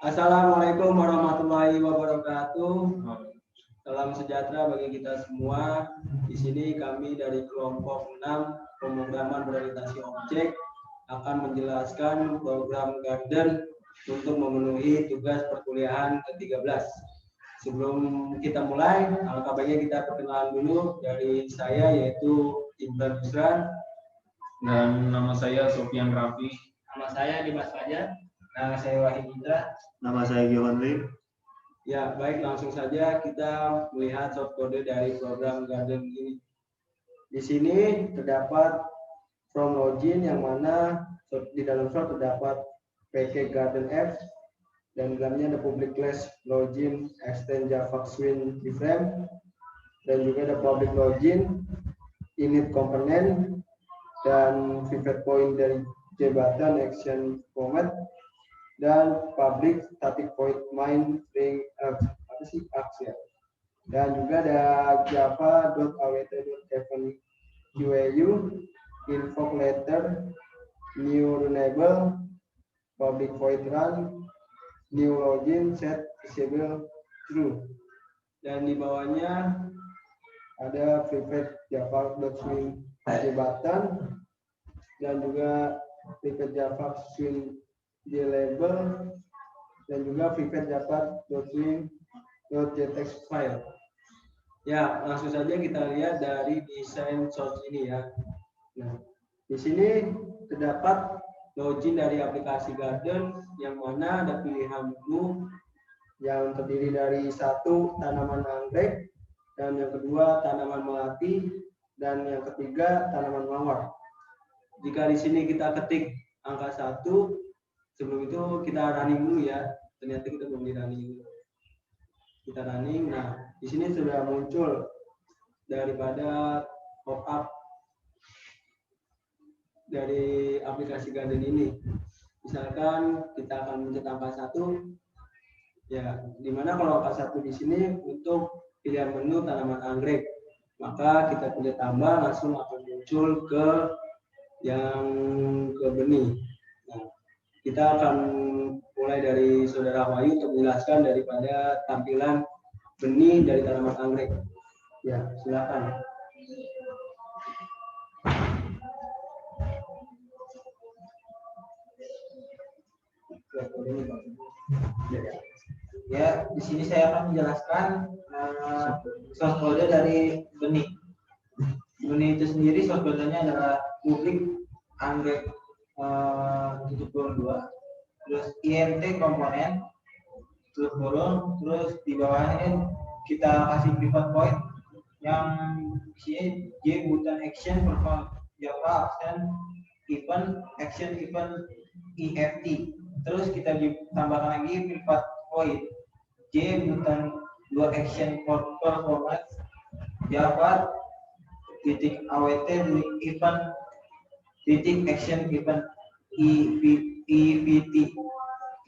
Assalamualaikum warahmatullahi wabarakatuh. Salam sejahtera bagi kita semua. Di sini kami dari kelompok 6 pemrograman berorientasi objek akan menjelaskan program Garden untuk memenuhi tugas perkuliahan ke-13. Sebelum kita mulai, alangkah baiknya kita perkenalan dulu dari saya, yaitu Ibran Yusran. Dan nama saya Sofian Rafi. Nama saya Dimas Fajar. Nama saya Wahid Indra. Nama saya Johan Lim. Ya, baik, langsung saja kita melihat shortcode dari program Garden ini. Di sini terdapat from login yang mana di dalam short terdapat PK Garden Apps dan dalamnya ada public class login extend Java Swing iframe dan juga ada public login init component dan pivot point dari jabatan action format dan public static point main string ya. Dan juga ada java.awt.event.qau invoke letter new enable public void run new login set disable true. Dan di bawahnya ada private java.swing jabatan dan juga private java swing label dan juga private java.swing.jtxt file. Ya, langsung saja kita lihat dari desain source ini ya. Nah, di sini terdapat login dari aplikasi Garden yang mana ada pilihan menu yang terdiri dari satu tanaman anggrek dan yang kedua tanaman melati dan yang ketiga tanaman mawar. Jika di sini kita ketik angka 1, sebelum itu kita running dulu ya. Ternyata kita belum di running dulu. Kita running. Nah, di sini sudah muncul daripada pop-up dari aplikasi Garden ini. Misalkan kita akan mencet angka 1, ya, dimana kalau angka 1 di sini untuk pilihan menu tanaman anggrek, maka kita pilih tambah langsung akan muncul ke yang ke benih. Nah, kita akan mulai dari Saudara Wahyu untuk menjelaskan daripada tampilan benih dari tanaman anggrek. Ya, silakan. Ya, di sini saya akan menjelaskan source code dari benih. Benih itu sendiri source code-nya adalah publik anggrek tutup kurung 2, terus int komponen tutup kurung, terus di bawahnya kita kasih pivot point yang isinya j button action perform java action event eft. Terus kita tambahkan lagi pivot point j button 2 action performance java titik awt event titik action event evt.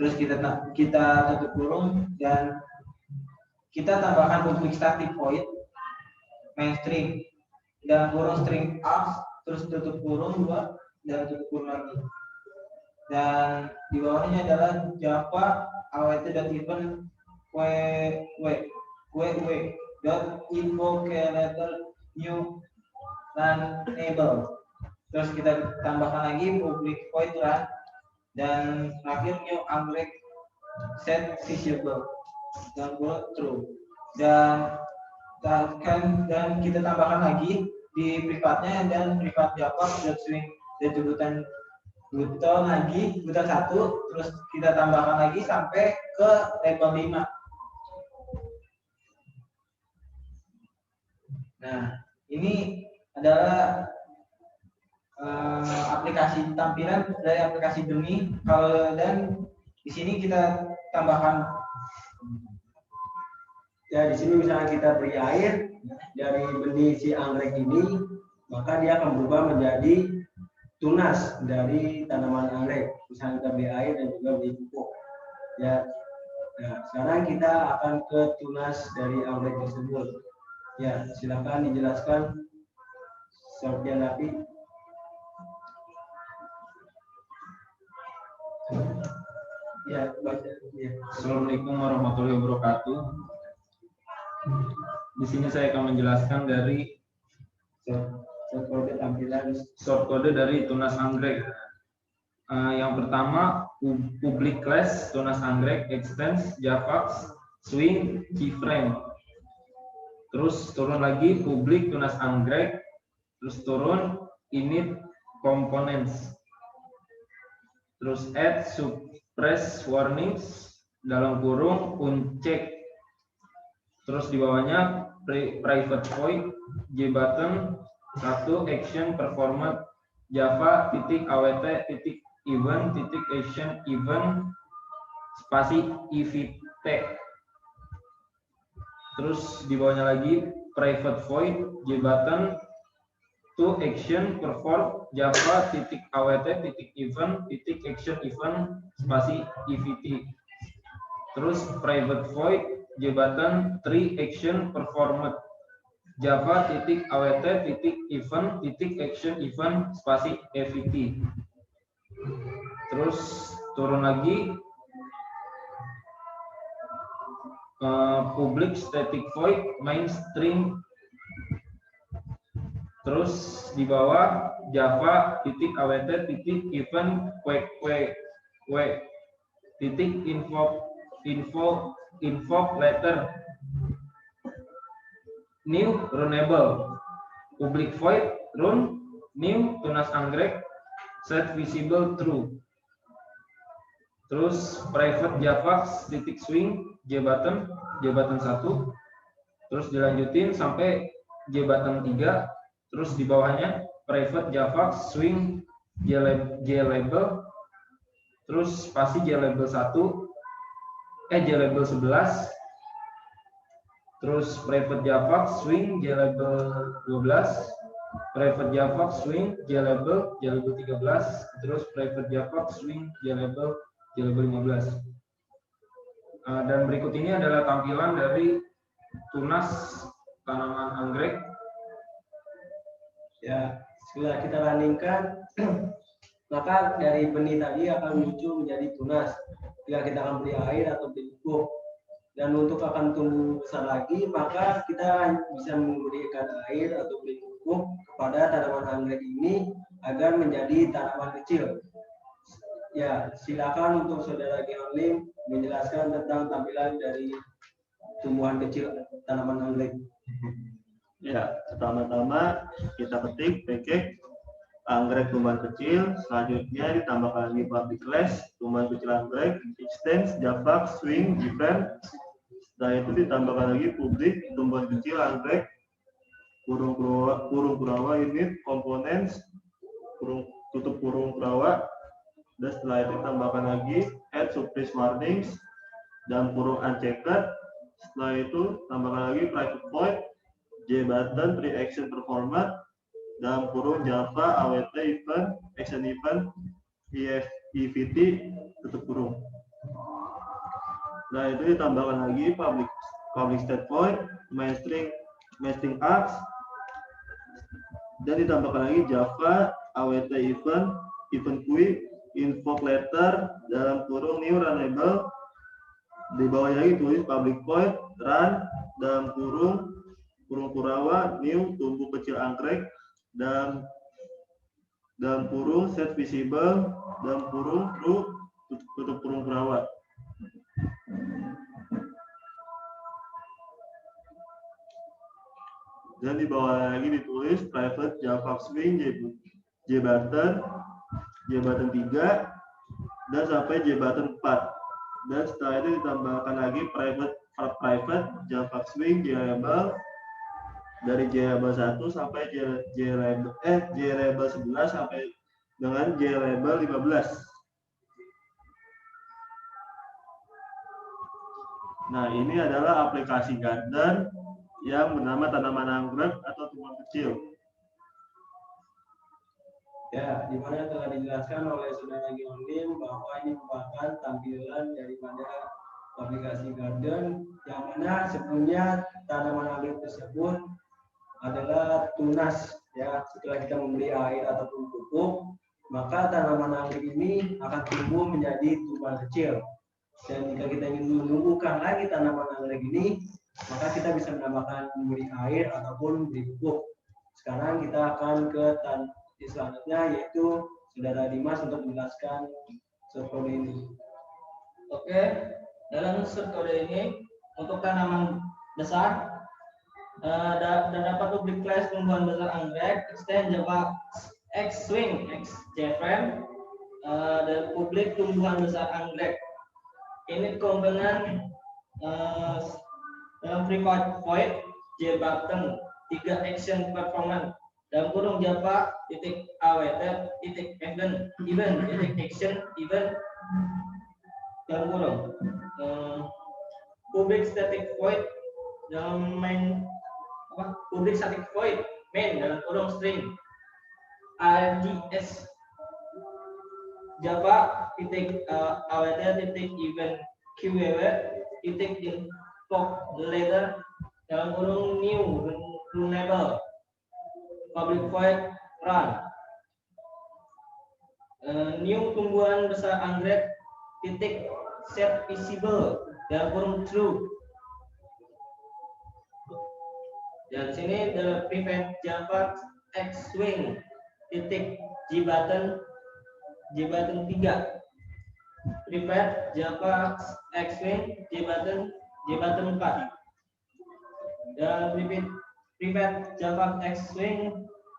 Terus kita tutup kurung dan kita tambahkan public static void main string dan kurung string args, terus tutup kurung 2 dan tutup kurung lagi. Dan di bawahnya adalah java awt.event invoke new run enable. Terus kita tambahkan lagi public void run dan terakhir new anggrek set visible dan true. Dan kita tambahkan lagi di privatnya dan privat java swing dan buton lagi buton 1, terus kita tambahkan lagi sampai ke level 5. Nah, ini adalah aplikasi tampilan dari aplikasi benih. Kalau dan di sini kita tambahkan Ya, di sini misalnya kita beri air dari benih si anggrek ini, maka dia akan berubah menjadi tunas dari tanaman anggrek. Misalnya kita beri air dan juga beri pupuk. Ya, nah, sekarang kita akan ke tunas dari anggrek tersebut. Ya, silakan dijelaskan Sofian Nafi. Ya, baca. Ya. Assalamualaikum warahmatullahi wabarakatuh. Di sini saya akan menjelaskan dari Kode tampilan shortcode dari Tunas Anggrek. Yang pertama, public class Tunas Anggrek extends Javax swing keyframe. Terus turun lagi public Tunas Anggrek, terus turun init components. Terus add suppress warnings dalam kurung uncheck. Terus di bawahnya private void jbutton 1 action performance java awt event action event spasi evt. Terus di bawahnya lagi private void jbutton to action perform java awt event action event spasi evt. Terus private void jbutton 3 action performed java awt event action event spasi evt. Terus turun lagi public static void main string. Terus di bawah java awt event info letter new runnable public void run new Tunas Anggrek set visible true. Terus private javax swing jbutton 1. Terus dilanjutin sampai jbutton 3. Terus di bawahnya private javax swing JLabel. Terus spasi JLabel 1. JLabel 11. Terus private javax swing JLabel 12. Private javax swing JLabel 13. Terus private javax swing JLabel 15. Dan berikut ini adalah tampilan dari tunas tanaman anggrek. Ya, setelah kita runningkan, maka dari benih tadi akan muncul menjadi tunas. Jika kita akan beri air atau beri pupuk. Dan untuk akan tumbuh besar lagi, maka kita bisa memberikan air atau beri pupuk kepada tanaman anggrek ini agar menjadi tanaman kecil. Ya, silakan untuk saudara Georlim menjelaskan tentang tampilan dari tumbuhan kecil tanaman anggrek. Ya, pertama-tama kita ketik package anggrek tumbuhan kecil, selanjutnya ditambahkan lagi public class tumbuhan kecil anggrek, extends javax swing different. Setelah itu ditambahkan lagi public tumbuhan kecil anggrek kurung kurawa unit components tutup kurung kurawa. Dan setelah itu ditambahkan lagi add suppress warnings dan kurung unchecked. Setelah itu tambahkan lagi private void jbutton 3 action performance dalam kurung java awt event action event evt tutup kurung. Nah, itu ditambahkan lagi public state void main string args dan ditambahkan lagi java awt event kui info letter dalam kurung new runnable. Di bawahnya lagi tulis public void run dalam kurung kurawa new tumbuh kecil anggrek dan dalam kurung set visible dalam kurung true tutup kurung kurawa. Dan di bawah lagi ditulis private java swing jbutton 3 dan sampai jbutton 4. Dan setelah itu ditambahkan lagi private java swing JLabel dari JLabel 1 sampai JLabel 11 sampai dengan JLabel 15. Nah, ini adalah aplikasi garden yang bernama tanaman anggrek atau tumbuhan kecil. Ya, di mana telah dijelaskan oleh saudara Georlim bahwa ini merupakan tampilan daripada aplikasi garden, yang mana sebelumnya tanaman anggrek tersebut adalah tunas ya. Setelah kita memberi air ataupun pupuk, maka tanaman anggrek ini akan tumbuh menjadi tumbuhan kecil. Dan jika kita ingin menumbuhkan lagi tanaman anggrek ini, maka kita bisa menambahkan memberi air ataupun memberi pupuk. Sekarang kita akan ke selanjutnya, yaitu Saudara Dimas untuk menjelaskan short code ini. Oke, dalam short code ini untuk tanaman besar dan dapat public class tumbuhan besar anggrek, extend Java X swing X JFrame dan publik tumbuhan besar anggrek. Ini komponen dalam private void J button 3 action performance dalam kurung Java titik awt titik event titik action event dalam kurung public static void dalam main public static void main dalam kurung string RDS Java titik awt titik event QWW titik invoke letter dalam kurung new runnable public void run new tumbuhan besar anggrek titik set visible dalam kurung true. Dan sini the prevent Java X swing titik J button 3 prevent Java X swing J button 4 dan prevent Java X swing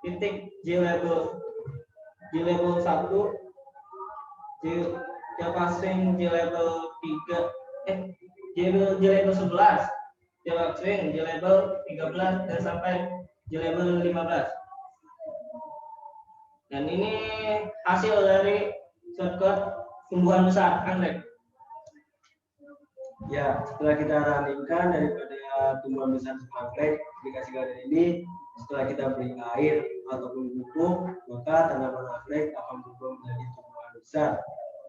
titik J label 1 Java swing J label 3 J label 11 Java swing J label 13 dan sampai J label 15. Dan ini hasil dari shortcut tumbuhan besar anggrek. Ya, setelah kita runningkan daripada tumbuhan besar anggrek aplikasi garden ini, setelah kita beri air ataupun pupuk, maka tanaman anggrek akan berubah menjadi tumbuhan besar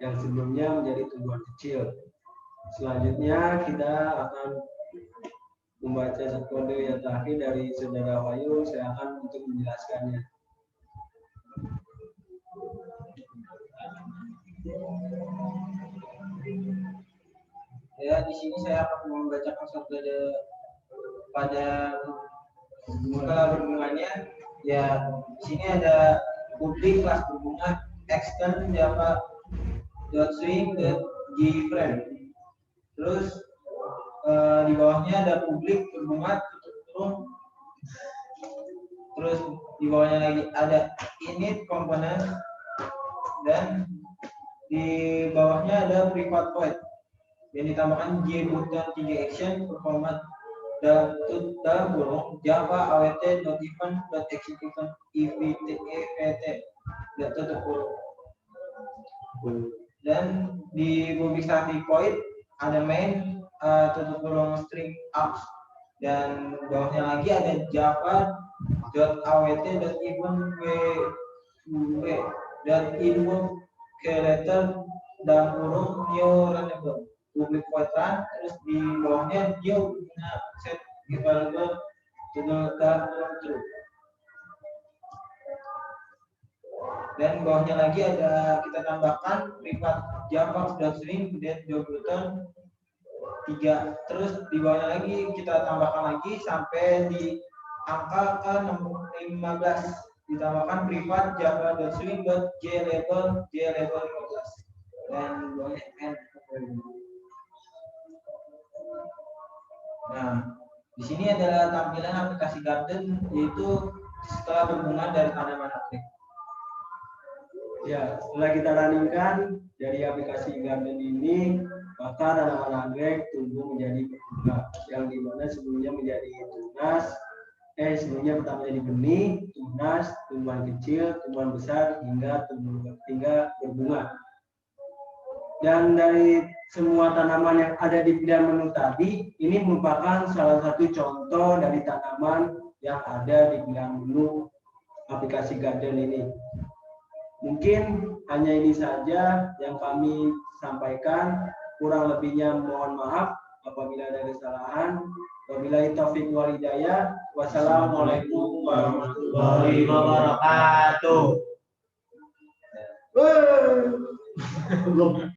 yang sebelumnya menjadi tumbuhan kecil. Selanjutnya kita akan membaca short code yang terakhir dari Saudara Wahyu. Saya akan untuk menjelaskannya. Ya, di sini saya akan membacakan short code pada skala berbunganya. Ya, di sini ada publik kelas berbunga extend Java .swing JFrame. Terus di bawahnya ada publik berbunga tutup kurung. Terus di bawahnya lagi ada init komponen dan di bawahnya ada private void yang ditambahkan J button 3 action performance dalam kurung Java awt.event.execution evt tutup kurung. Dan di public static void ada main tutup kurung string out dan bawahnya lagi ada java.awt.event letter dalam kurung new runnable public void run. Terus di bawahnya new set available dalam kurung true. Dan bawahnya lagi ada kita tambahkan private java.string kemudian button 3. Terus di bawahnya lagi kita tambahkan lagi sampai di angka ke 15 ditambahkan private java.swing.jlabel 15 dan bawahnya n. Nah, di sini adalah tampilan aplikasi garden, yaitu setelah berbunga dari tanaman anggrek. Ya, setelah kita runningkan dari aplikasi garden ini, maka tanaman anggrek tumbuh menjadi berbunga, yang dimana sebelumnya menjadi tunas, sebelumnya pertama jadi benih, tunas, tumbuhan kecil, tumbuhan besar, hingga berbunga. Dan dari semua tanaman yang ada di pilihan menu tadi, ini merupakan salah satu contoh dari tanaman yang ada di pilihan menu aplikasi garden ini. Mungkin hanya ini saja yang kami sampaikan. Kurang lebihnya mohon maaf apabila ada kesalahan. Wabillahi taufiq wal hidayah. Wassalamualaikum warahmatullahi wabarakatuh. wabarakatuh.